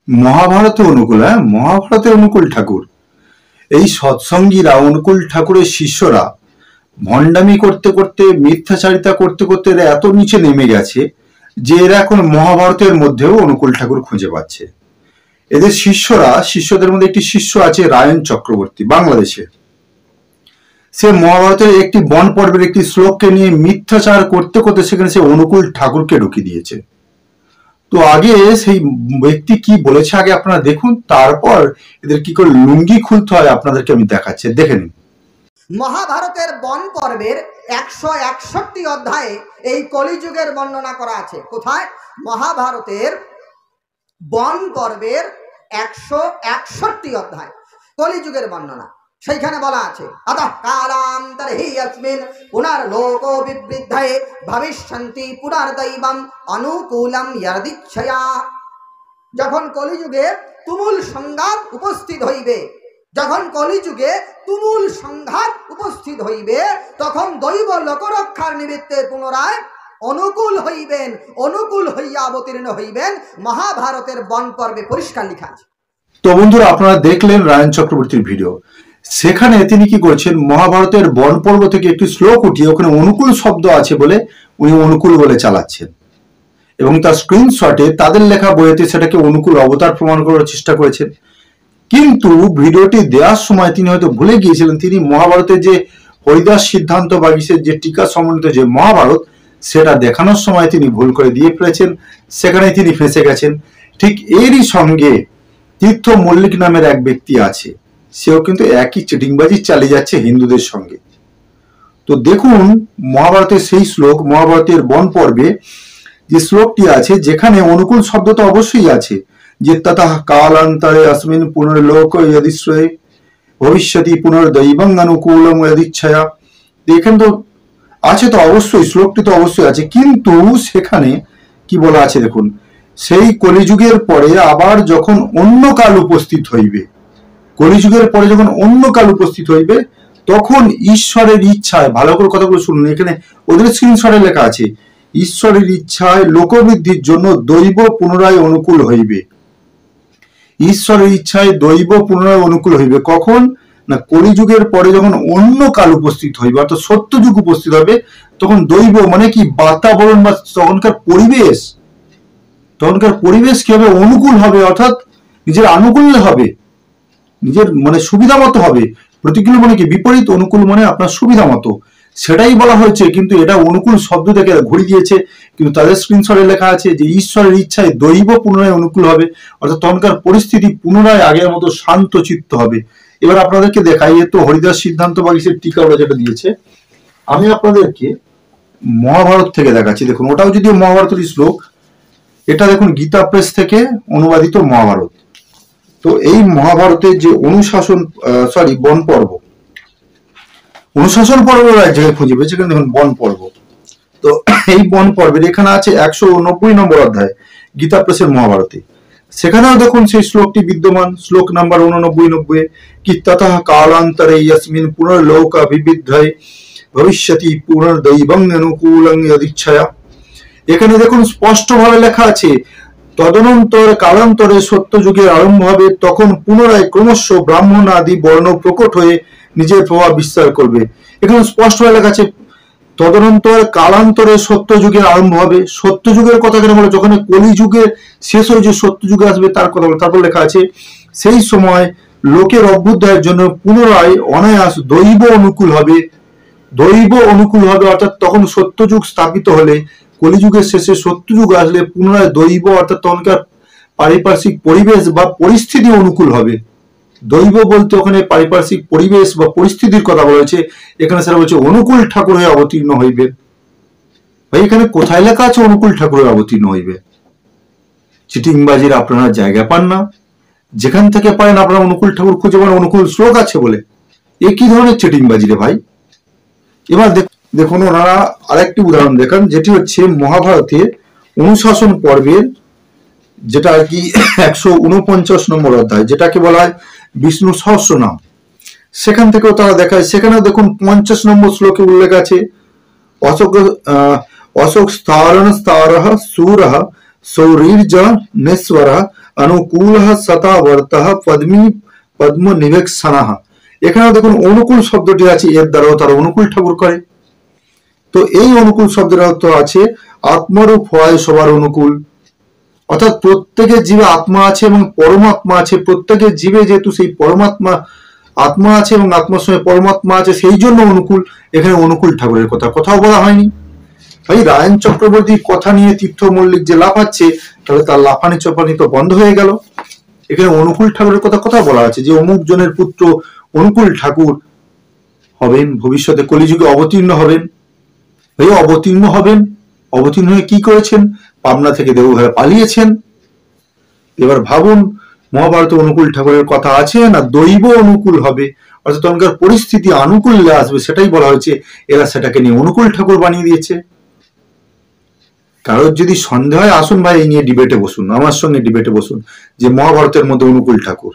মহাভারতে অনুকূল, হ্যাঁ মহাভারতে অনুকূল ঠাকুর। এই সৎসঙ্গীরা, অনুকূল ঠাকুরের শিষ্যরা ভণ্ডামি করতে করতে, মিথ্যাচারিতা করতে করতে এরা এত নিচে নেমে গেছে যে এরা এখন মহাভারতের মধ্যেও অনুকূল ঠাকুর খুঁজে পাচ্ছে। এদের শিষ্যদের মধ্যে একটি শিষ্য আছে রায়ন চক্রবর্তী, বাংলাদেশে। সে মহাভারতের একটি বন পর্বের একটি শ্লোককে নিয়ে মিথ্যাচার করতে করতে সেখানে সে অনুকূল ঠাকুরকে ঢুকিয়ে দিয়েছে। তো আগে সেই ব্যক্তি কি বলেছে আগে আপনারা দেখুন, তারপর এদের কি করে লুঙ্গি খুলতে হয় আপনাদেরকে আমি দেখাচ্ছি, দেখে নিন। মহাভারতের বন পর্বের 161 অধ্যায়ে এই কলিযুগের বর্ণনা করা আছে। কোথায়? মহাভারতের বন পর্বের 161 অধ্যায় কলিযুগের বর্ণনা। সেইখানে বলা আছে, অতঃ কালান্তরে अस्मिन् পুনর্লোকো বিবৃদ্ধয়ে ভবিষ্যন্তি পুনর্দৈবম অনুকূলম যদিচ্ছয়া। যখন কলিযুগে তুমুল সংঘাত উপস্থিত হইবে, যখন কলিযুগে তুমুল সংঘাত উপস্থিত হইবে, তখন দৈব লোকরক্ষার নিমিত্তে পুনরায় অনুকূল হইবেন, অনুকূল হইয়া অবতীর্ণ হইবেন। মহাভারতের বন পর্বে পরিষ্কার লেখা আছে। তো বন্ধুরা, আপনারা দেখলেন রায়ন চক্রবর্তীর ভিডিও। সেখানে তিনি কি করছেন, মহাভারতের বন পর্ব থেকে একটি শ্লোক উঠিয়ে ওখানে অনুকূল শব্দ আছে বলে উনি অনুকূল বলে চালাচ্ছেন, এবং তার স্ক্রিনশটে তাদের লেখা বইতে সেটাকে অনুকূল অবতার প্রমাণ করার চেষ্টা করেছেন। কিন্তু ভিডিওটি দেওয়ার সময় তিনি হয়তো ভুলে গিয়েছিলেন, তিনি মহাভারতের যে হরিদাস সিদ্ধান্ত বাগিসের যে টিকা সমন্বিত যে মহাভারত, সেটা দেখানোর সময় তিনি ভুল করে দিয়ে ফেলেছেন, সেখানে তিনি ফেঁসে গেছেন। ঠিক এরই সঙ্গে তীর্থ মল্লিক নামের এক ব্যক্তি আছে, সেও কিন্তু একই চিটিংবাজি চালিয়ে যাচ্ছে হিন্দুদের সঙ্গে। তো দেখুন মহাভারতের সেই শ্লোক, মহাভারতের বন পর্বে যে শ্লোকটি আছে, যেখানে অনুকূল শব্দটা অবশ্যই আছে, যে ততঃ কালান্তরে अस्मिन् পুনর্লোকো যদিচ্ছয়ে ভবিষ্যতি পুনর্দৈবং অনুকূলম যদিচ্ছয়া। এখানে তো আছে, তো অবশ্যই শ্লোকটি তো অবশ্যই আছে, কিন্তু সেখানে কি বলা আছে দেখুন, সেই কলিযুগের পরে আবার যখন অন্য কাল উপস্থিত হইবে, কলিযুগের পরে যখন অন্য কাল উপস্থিত হইবে, তখন ঈশ্বরের ইচ্ছায়, ভালো করে কথাগুলো শুনুন, এখানে ওদের স্ক্রিনশটে লেখা আছে, ঈশ্বরের ইচ্ছায় লোকবৃদ্ধির জন্য দৈব পুনরায় অনুকূল হইবে। ঈশ্বরের ইচ্ছায় দৈব পুনরায় অনুকূল হইবে কখন না, কলিযুগের পরে যখন অন্য কাল উপস্থিত হইবে, অর্থাৎ সত্যযুগ উপস্থিত হবে, তখন দৈব মানে কি বাতাবরণ বা তখনকার পরিবেশ কি হবে, অনুকূল হবে, অর্থাৎ নিজের আনুকূল্য হবে, নিজের মানে সুবিধা মতো হবে। প্রতিকূল মানে কি বিপরীত, অনুকূল মানে আপনার সুবিধা মতো, সেটাই বলা হয়েছে। কিন্তু এটা অনুকূল শব্দ থেকে ঘুরিয়ে দিয়েছে, কিন্তু তাদের স্ক্রিনশটে লেখা আছে যে ঈশ্বরের ইচ্ছায় দৈব পুনরায় অনুকূল হবে, অর্থাৎ তখনকার পরিস্থিতি পুনরায় আগের মতো শান্ত চিত্ত হবে। এবার আপনাদেরকে দেখাই, তো হরিদাস সিদ্ধান্ত বাগিসের টিকা ওরা যেটা দিয়েছে, আমি আপনাদেরকে মহাভারত থেকে দেখাচ্ছি। দেখুন, ওটাও যদিও মহাভারতের শ্লোক, এটা দেখুন গীতা প্রেস থেকে অনুবাদিত মহাভারত। তো এই মহাভারতের যে বন পর্ব, অনুশাসন পর্ব এক জায়গায় খুঁজে পেয়েছে, কিন্তু দেখুন বন পর্ব। তো এই বন পর্বের এখানে আছে 190 নম্বর অধ্যায় গীতা প্রেসের মহাভারতে। সেখানেও দেখুন সেই শ্লোকটি বিদ্যমান, শ্লোক নাম্বার 89-90, কি ততঃ কালান্তরে यस्मिन् পুনর্লোক বিবিধ্যয়ে ভবিষ্যতি পুনর্দৈবং অনুকূলং যদিচ্ছয়া। এখানে দেখুন স্পষ্টভাবে লেখা আছে, তদনন্তর কালান্তরে সত্যযুগের আরম্ভ হবে, তখন পুনরায় ক্রমশ ব্রাহ্মণ আদি বর্ণ প্রকট হয়ে নিজের প্রভাব বিস্তার করবে। এখানে স্পষ্টভাবে লেখা আছে, তদনন্তর কালান্তরে সত্যযুগের আরম্ভ হবে। সত্যযুগের কথা কেন বলে, যখন কলিযুগের শেষ হয়ে যে সত্যযুগে আসবে তার কথা বলে। তারপর লেখা আছে, সেই সময় লোকের অভ্যুদয়ের জন্য পুনরায় অনায়াস দৈব অনুকূল হবে। দৈব অনুকূল হবে অর্থাৎ তখন সত্যযুগ স্থাপিত হলে, কলিযুগের শেষে সত্যযুগ আসলে পুনরায় দৈব অর্থাৎ তখনকার পারিপার্শ্বিক পরিবেশ বা পরিস্থিতি অনুকূল হবে। দৈব বলতে ওখানে পারিপার্শ্বিক পরিবেশ বা পরিস্থিতির কথা বলেছে, এখানে সেটা বলছে অনুকূল ঠাকুর হয়ে অবতীর্ণ হইবে। ভাই এখানে কোথায় লেখা আছে অনুকূল ঠাকুর হয়ে অবতীর্ণ হইবে? চিটিংবাজির আপনারা জায়গা পান না, যেখান থেকে পারেন আপনারা অনুকূল ঠাকুর খুঁজে পান অনুকূল শ্লোক আছে বলে। এ কি ধরনের চিটিংবাজি রে ভাই? এবার দেখুন ওনারা আরেকটি উদাহরণ দেখান, যেটি হচ্ছে মহাভারতের অনুশাসন পর্বের, যেটা আর কি 149 নম্বর অধ্যায়, যেটাকে বলা হয় বিষ্ণু সহস্রনাম। সেখান থেকেও তারা দেখায়, সেখানেও দেখুন 50 নম্বর শ্লোকে উল্লেখ আছে, অশোক স্তরণ স্তরহ সুরহ সৌরীর্য নেশ্বরহ अनुकूल सतावर्त पद्मी पद्म निवेक्षण। এখানে দেখুন অনুকূল শব্দটি আছে, এর দ্বারাও তারা অনুকূল ঠাকুর করে। তো এই অনুকূল শব্দের অর্থ আছে আত্মরূপ হয় সবার অনুকূল, অর্থাৎ প্রত্যেকের জীবে আত্মা আছে এবং পরমাত্মা আছে। প্রত্যেকের জীবে যেহেতু সেই পরমাত্মা আত্মা আছে এবং আত্মার সঙ্গে পরমাত্মা আছে, সেই জন্য অনুকূল। এখানে অনুকূল ঠাকুরের কথা কোথাও বলা হয়নি। ভাই রায়ন চক্রবর্তীর কথা নিয়ে তীর্থ মল্লিক যে লাফাচ্ছে, তাহলে তার লাফানি চপানি তো বন্ধ হয়ে গেল। এখানে অনুকূল ঠাকুরের কথা কোথাও বলা আছে যে অমুক জনের পুত্র অনুকূল ঠাকুর হবেন, ভবিষ্যতে কলিযুগে অবতীর্ণ হবেন। ভাই অবতীর্ণ হবেন, অবতীর্ণ হয়ে কি করেছেন? পাবনা থেকে দেওঘরে পালিয়েছেন। এবার ভাবুন, মহাভারতে অনুকূল ঠাকুরের কথা আছে না দৈব অনুকূল হবে, অর্থাৎ তখনকার পরিস্থিতি অনুকূলে আসবে, সেটাই বলা হয়েছে। এরা সেটাকে নিয়ে অনুকূল ঠাকুর বানিয়ে দিয়েছে। কারোর যদি সন্দেহ হয়, আসুন ভাই এই নিয়ে ডিবেটে বসুন, আমার সঙ্গে ডিবেটে বসুন যে মহাভারতের মধ্যে অনুকূল ঠাকুর।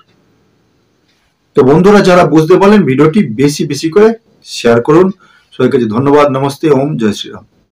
তো বন্ধুরা, যারা বুঝতে পারলেন ভিডিওটি বেশি বেশি করে শেয়ার করুন। সবাইকে ধন্যবাদ। নমস্তে। ওম জয় শ্রীরাম।